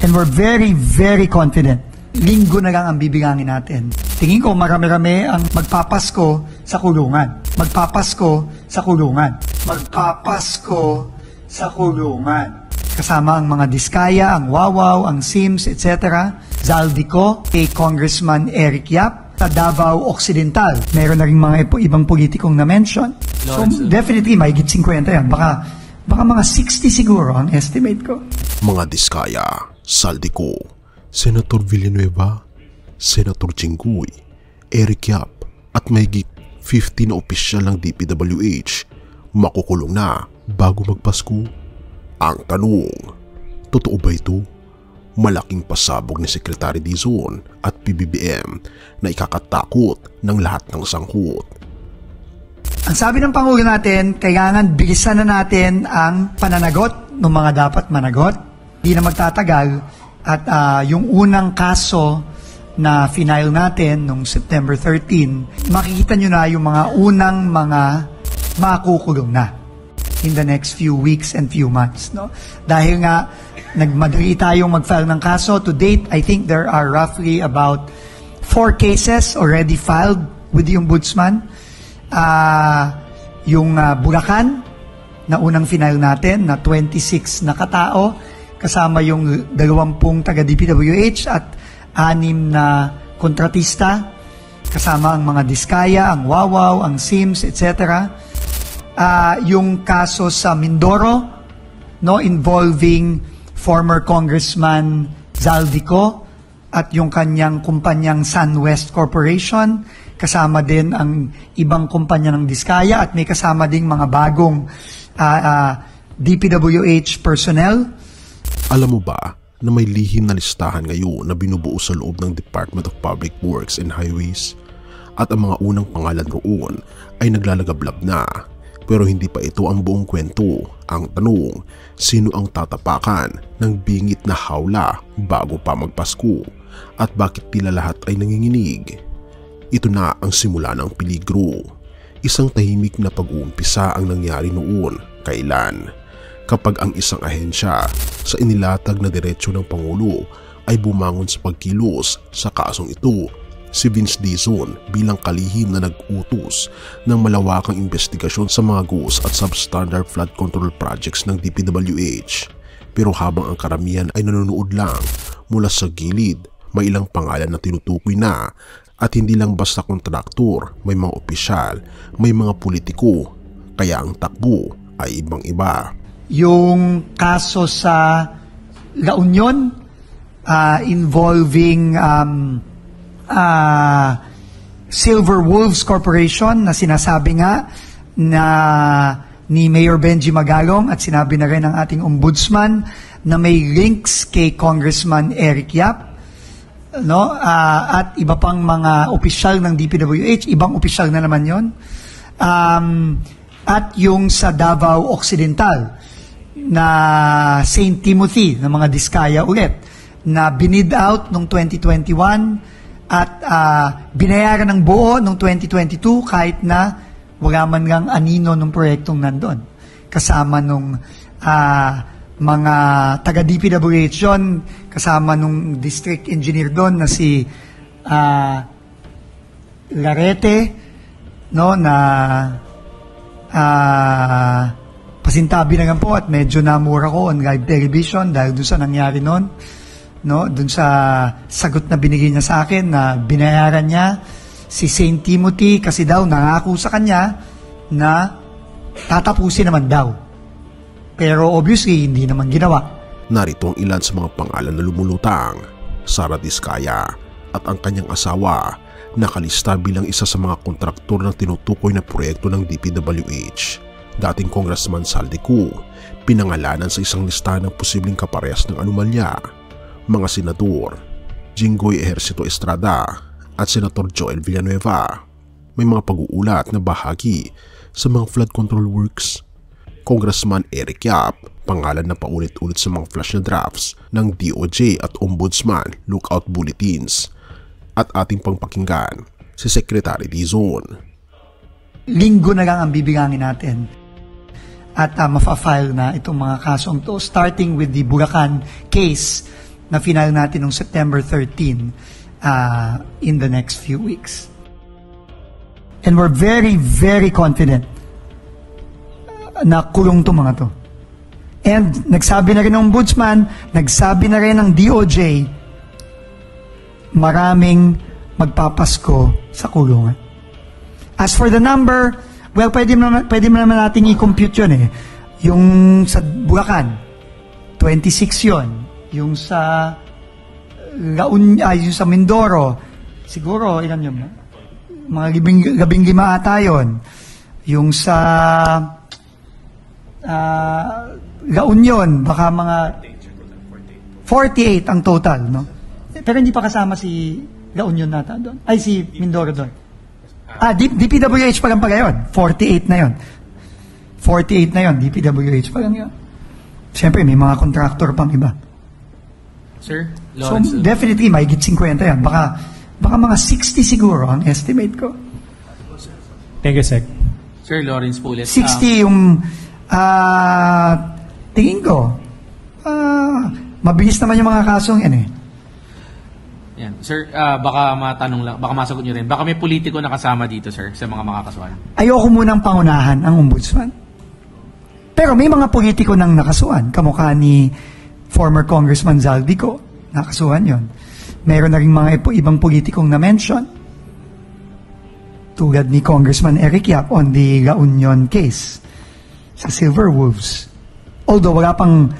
And we're very, very confident. Linggo na lang ang bibigangin natin. Tingin ko marami-rami ang magpapasko sa kulungan. Magpapasko sa kulungan. Magpapasko sa kulungan. Kasama ang mga Diskaya, ang Wawaw, ang Sims, etc. Zaldico, kay Congressman Eric Yap, sa Davao Occidental. Meron na rin mga ibang politikong na-mention. So definitely, mahigit 50 yan. Baka mga 60 siguro ang estimate ko. Mga Diskaya, Zaldico, Senator Villanueva, Senator Jinggoy, Eric Yap, at mahigit 50 na opisyal ng DPWH makukulong na bago magpasko. Ang tanong, totoo ba ito? Malaking pasabog ni Secretary Dizon at PBBM na ikakatakot ng lahat ng sangkot. Ang sabi ng Pangulo natin, kailangan bilisan na natin ang pananagot ng mga dapat managot. Hindi na magtatagal at yung unang kaso na final natin noong September 13, makikita nyo na yung mga unang mga makukulong na in the next few weeks and few months. No? Dahil nga, nagmadali tayong mag-file ng kaso. To date, I think there are roughly about 4 cases already filed with the Ombudsman. Yung Bulacan, na unang final natin, na 26 na katao, kasama yung 20 taga-DPWH at 6 na kontratista, kasama ang mga Diskaya, ang Wawaw, ang Sims, etc. Yung kaso sa Mindoro, no, involving former Congressman Zaldico at yung kanyang kumpanyang SunWest Corporation, kasama din ang ibang kumpanya ng Diskaya at may kasama ding mga bagong DPWH personnel. Alam mo ba na may lihim na listahan ngayon na binubuo sa loob ng Department of Public Works and Highways? At ang mga unang pangalan roon ay naglalagablab na. Pero hindi pa ito ang buong kwento. Ang tanong, sino ang tatapakan ng bingit na hawla bago pa magpasko? At bakit tila lahat ay nanginginig? Ito na ang simula ng peligro. Isang tahimik na pag-uumpisa ang nangyari noon. Kailan? Kapag ang isang ahensya sa inilatag na diretsyo ng Pangulo ay bumangon sa pagkilos sa kasong ito, si Vince Dizon bilang kalihim na nag-utos ng malawakang investigasyon sa mga GOES at substandard flood control projects ng DPWH. Pero habang ang karamihan ay nanonood lang mula sa gilid, may ilang pangalan na tinutukoy na at hindi lang basta kontraktor, may mga opisyal, may mga politiko, kaya ang takbo ay ibang-iba. Yung kaso sa La Union involving Silver Wolves Corporation na sinasabi nga na ni Mayor Benji Magalong at sinabi na rin ng ating ombudsman na may links kay Congressman Eric Yap, no? At iba pang mga opisyal ng DPWH, ibang opisyal na naman yon. At yung sa Davao Occidental na St. Timothy ng mga Diskaya ulit na binid out noong 2021 at binayaran ng buo noong 2022 kahit na wala man lang anino ng proyektong nandun. Kasama nung mga taga-DPWH yun, kasama nung district engineer doon na si Larete, no, na pasintabi na lang po at medyo namura ko on live television dahil doon sa nangyari noon, no, doon sa sagot na binigay niya sa akin na binayaran niya si St. Timothy kasi daw nangako sa kanya na tatapusin naman daw. Pero obviously, hindi naman ginawa. Narito ang ilan sa mga pangalan na lumulutang. Sara Diskaya at ang kanyang asawa nakalista bilang isa sa mga kontraktor ng tinutukoy na proyekto ng DPWH. Dating Congressman Zaldico, pinangalanan sa isang listahan ng posibleng kaparehas ng anomalya. Mga senador, Jinggoy Ejercito Estrada at Senator Joel Villanueva. May mga pag-uulat na bahagi sa mga flood control works. Congressman Eric Yap, pangalan na paulit-ulit sa mga flash na drafts ng DOJ at Ombudsman lookout bulletins. At ating pangpakinggan, si Secretary Dizon. Linggo na lang ang bibigangin natin at mafa-file na itong mga kasong to, starting with the Bulacan case na final natin noong September 13 in the next few weeks. And we're very, very confident na kulong to mga to. And nagsabi na rin ng Ombudsman, nagsabi na rin ng DOJ, maraming magpapasko sa kulungan. As for the number, well, pwede naman natin i-compute yun eh. Yung sa Bulacan, 26 yun. Yung sa yung sa Mindoro, siguro, ilan yun? Mga 15 ata yun. Yung sa La Union, baka mga 48 ang total, no? Pero hindi pa kasama si La Union nata doon. Ay, si Mindoro doon. DPWH pa lang pala yun. 48 na yun. 48 na yun. DPWH pa lang yun. Siyempre, may mga contractor pang iba. Sir, So, Lawrence. definitely, mahigit 50 yan. Baka mga 60 siguro ang estimate ko. Thank you, Sec. Sir Lawrence po ulit. 60 yung tingin ko. Mabilis naman yung mga kasong yan eh. Yan. Sir, baka matanong lang, baka masagot nyo rin. Baka may politiko na kasama dito, sir, sa mga makakasuhan. Ayoko munang pangunahan ang ombudsman. Pero may mga politiko nang nakasuhan. Kamukha ni former Congressman Zaldico. Nakasuhan yon. Meron na rin mga ibang politikong na-mention. Tulad ni Congressman Eric Yap on the La Union case sa Silver Wolves. Although wala pang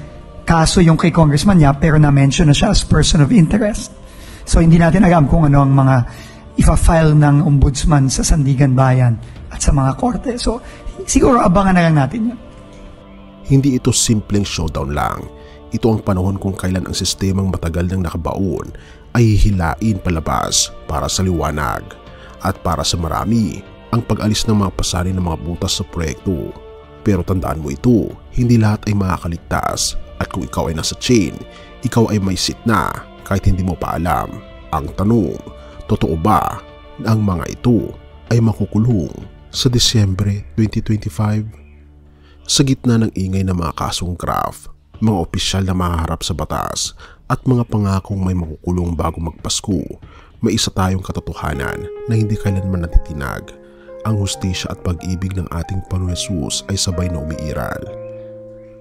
kaso yung kay Congressman Yap, pero na-mention na siya as person of interest. So hindi natin alam kung ano ang mga ifa-file ng ombudsman sa Sandigan Bayan at sa mga korte. So siguro abangan na lang natin yun. Hindi ito simpleng showdown lang. Ito ang panahon kung kailan ang sistemang matagal nang nakabaon ay hihilain palabas para sa liwanag. At para sa marami, ang pag-alis ng mga pasanin ng mga butas sa proyekto. Pero tandaan mo ito, hindi lahat ay makakaligtas. At kung ikaw ay nasa chain, ikaw ay may seat na kahit hindi mo pa alam. Ang tanong, totoo ba na ang mga ito ay makukulong sa Disyembre 2025? Sa gitna ng ingay ng mga kasong graft, mga opisyal na mahaharap sa batas at mga pangakong may makukulong bago magpasko, may isa tayong katotohanan na hindi kailanman natitinag. Ang hustisya at pag-ibig ng ating Panginoon Hesus ay sabay na umiiral.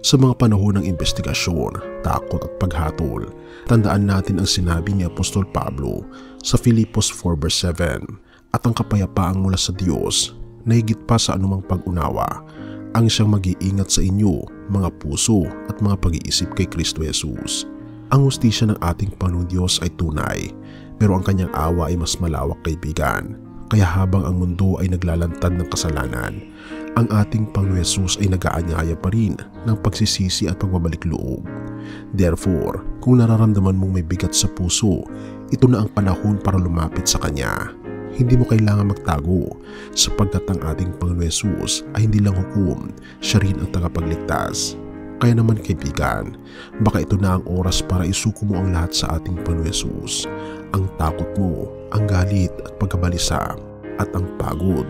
Sa mga panahon ng investigasyon, takot at paghatol, tandaan natin ang sinabi ni Apostol Pablo sa Filipos 4:7, at ang kapayapaang mula sa Diyos na higit pa sa anumang pag-unawa ang siyang mag-iingat sa inyo, mga puso at mga pag-iisip kay Kristo Jesus. Ang hustisya ng ating Panginoon Diyos ay tunay, pero ang kanyang awa ay mas malawak, kaibigan. Kaya habang ang mundo ay naglalantad ng kasalanan, ang ating Panginoon Hesus ay nag-aanyaya pa rin ng pagsisisi at pagbabalik loob. Therefore, kung nararamdaman mong may bigat sa puso, ito na ang panahon para lumapit sa Kanya. Hindi mo kailangan magtago, sapagkat ang ating Panginoon Hesus ay hindi lang hukom, siya rin ang tagapagligtas. Kaya naman kaibigan, baka ito na ang oras para isuko mo ang lahat sa ating Panginoon Hesus. Ang takot mo, ang galit at pagkabalisa, at ang pagod.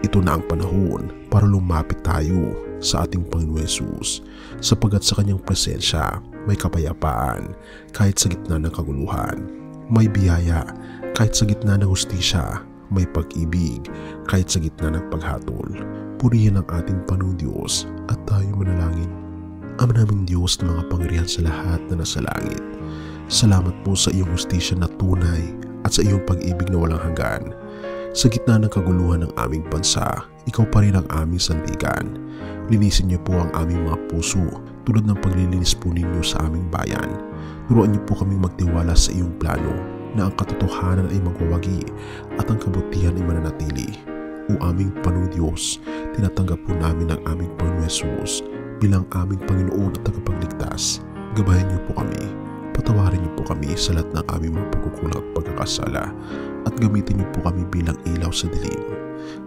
Ito na ang panahon para lumapit tayo sa ating Panginoon Hesus, sapagkat sa kanyang presensya may kapayapaan kahit sa gitna ng kaguluhan. May biyaya kahit sa gitna ng hustisya, may pag-ibig kahit sa gitna ng paghatol. Purihin ang ating Panginoon Diyos at tayo manalangin. Ama naming Diyos na mga pangyarihan sa lahat na nasa langit, salamat po sa iyong hustisya na tunay at sa iyong pag-ibig na walang hanggan. Sa gitna ng kaguluhan ng aming bansa, ikaw pa rin ang aming sandigan. Linisin niyo po ang aming mga puso tulad ng paglilinis po ninyo sa aming bayan. Turuan niyo po kaming magtiwala sa iyong plano na ang katotohanan ay magwawagi at ang kabutihan ay mananatili. O aming Panginoon Diyos, tinatanggap po namin ang aming Panginoon Hesus bilang aming Panginoon at tagapagligtas. Gabayan niyo po kami, patawarin niyo po kami sa lahat ng aming mga pagkukulang at pagkakasala, at gamitin niyo po kami bilang ilaw sa dilim.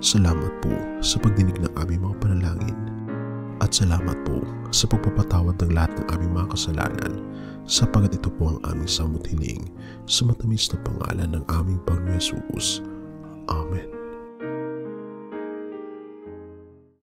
Salamat po sa pagdinig ng aming mga panalangin, at salamat po sa pagpapatawad ng lahat ng aming mga kasalanan, sapagat ito po ang aming samot hiling sa matamis na pangalan ng aming Panginoon Hesus. Amen.